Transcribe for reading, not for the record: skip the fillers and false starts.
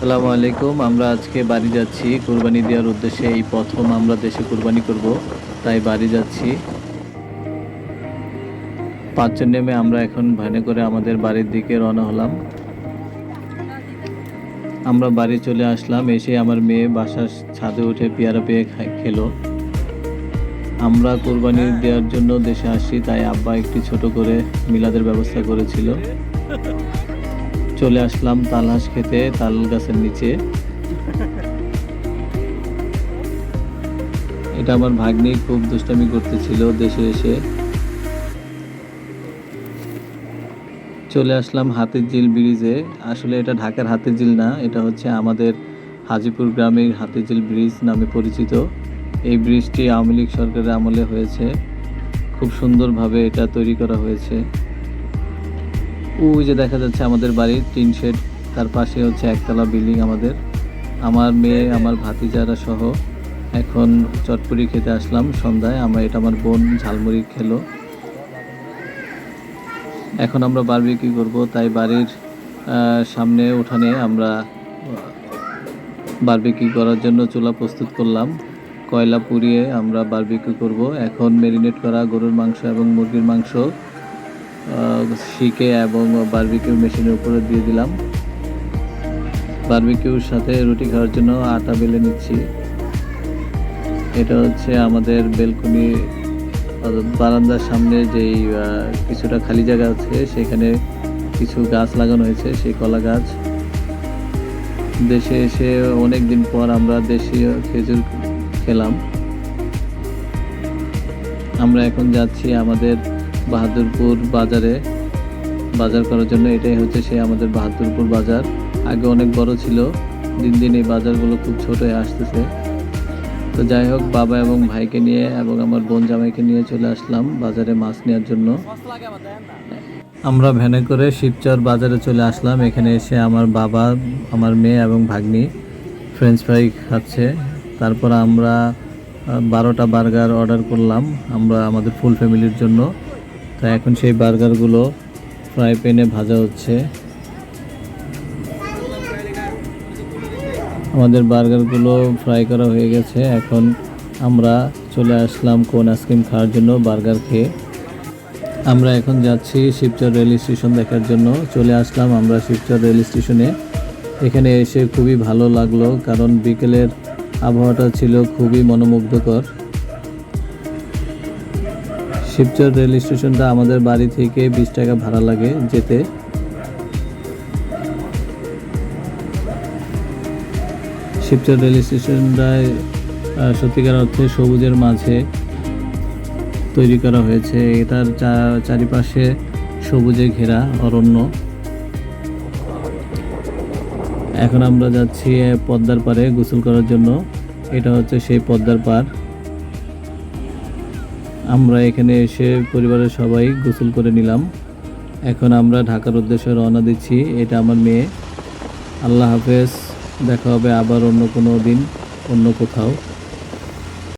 আসসালামু আলাইকুম। আমরা আজকে বাড়ি যাচ্ছি কুরবানি দেওয়ার উদ্দেশ্যে। এই প্রথম আমরা দেশে কুরবানি করব, তাই বাড়ি যাচ্ছি। ৫ জন নেমে আমরা এখন ভ্যানে করে আমাদের বাড়ির দিকে রওনা হলাম। আমরা বাড়ি চলে আসলাম। এসে আমার মেয়ে বাসার ছাদে উঠে পেয়ারা পেয়ে খেলো। আমরা কুরবানি দেওয়ার জন্য দেশে আসছি, তাই আব্বা একটি ছোট করে মিলাদের ব্যবস্থা করেছিল। চলে আসলাম তালহাঁস খেতে, তাল গাছের নিচে। এটা আমার ভাগ্নি খুব দুষ্টামি করতেছিল দেশে এসে। চলে আসলাম হাতিরঝিল ব্রিজে। আসলে এটা ঢাকার হাতিরঝিল না, এটা হচ্ছে আমাদের হাজীপুর গ্রামের হাতিরঝিল ব্রিজ নামে পরিচিত। এই ব্রিজটি আওয়ামী লীগ সরকারের আমলে হয়েছে। খুব সুন্দরভাবে এটা তৈরি করা হয়েছে। ওই যে দেখা যাচ্ছে আমাদের বাড়ির টিন শেড, তার পাশে হচ্ছে একতলা বিল্ডিং আমাদের। আমার মেয়ে, আমার ভাতিজারা সহ এখন চটপটি খেতে আসলাম সন্ধ্যায়। এটা আমার বোন ঝালমুড়ি খেলো। এখন আমরা বারবিকিউ করব, তাই বাড়ির সামনে উঠানে আমরা বারবিকিউ করার জন্য চুলা প্রস্তুত করলাম। কয়লা পুড়িয়ে আমরা বারবিকিউ করব। এখন ম্যারিনেট করা গরুর মাংস এবং মুরগির মাংস শিকে এবং বারবিকিউ মেশিনের উপরে দিয়ে দিলাম। বারবিকিউর সাথে রুটি খাওয়ার জন্য আটা বেলে নিচ্ছি। এটা হচ্ছে আমাদের বেলকনি, বারান্দার সামনে যেই কিছুটা খালি জায়গা আছে, সেখানে কিছু গাছ লাগানো হয়েছে, সেই কলা গাছ। দেশে এসে অনেক দিন পর আমরা দেশীয় খেজুর খেলাম। আমরা এখন যাচ্ছি আমাদের বাহাদুরপুর বাজারে বাজার করার জন্য। এটাই হচ্ছে সেই আমাদের বাহাদুরপুর বাজার। আগে অনেক বড় ছিল, দিন দিন এই বাজারগুলো খুব ছোট হয়ে আসতেছে। তো যাই হোক, বাবা এবং ভাইকে নিয়ে এবং আমার বোন জামাইকে নিয়ে চলে আসলাম বাজারে মাছ নেওয়ার জন্য। আমরা ভ্যানে করে শিবচর বাজারে চলে আসলাম। এখানে এসে আমার বাবা, আমার মেয়ে এবং ভাগ্নি ফ্রেঞ্চ ফ্রাই খাচ্ছে। তারপর আমরা 12টা বার্গার অর্ডার করলাম আমরা আমাদের ফুল ফ্যামিলির জন্য। তো এখন সেই বার্গারগুলো ফ্রাই প্যানে ভাজা হচ্ছে। আমাদের বার্গারগুলো ফ্রাই করা হয়ে গেছে। এখন আমরা চলে আসলাম কোন আইসক্রিম খাওয়ার জন্য বার্গার খেয়ে। আমরা এখন যাচ্ছি শিবচর রেল স্টেশন দেখার জন্য। চলে আসলাম আমরা শিবচর রেল স্টেশনে। এখানে এসে খুবই ভালো লাগলো, কারণ বিকেলের আবহাওয়াটা ছিল খুবই মনোমুগ্ধকর। শিবচর রেল স্টেশনটা আমাদের বাড়ি থেকে 20 টাকা ভাড়া লাগে যেতে। শিবচর রেল স্টেশনটায় সত্যিকার অর্থে সবুজের মাঝে তৈরি করা হয়েছে। এটার চারিপাশে সবুজে ঘেরা অরণ্য। এখন আমরা যাচ্ছি পদ্মার পাড়ে গোসল করার জন্য। এটা হচ্ছে সেই পদ্মার পাড়। আমরা এখানে এসে পরিবারের সবাই গোসল করে নিলাম। এখন আমরা ঢাকার উদ্দেশ্যে রওনা দিচ্ছি। এটা আমার মেয়ে। আল্লাহ হাফেজ, দেখা হবে আবার অন্য কোনো দিন অন্য কোথাও।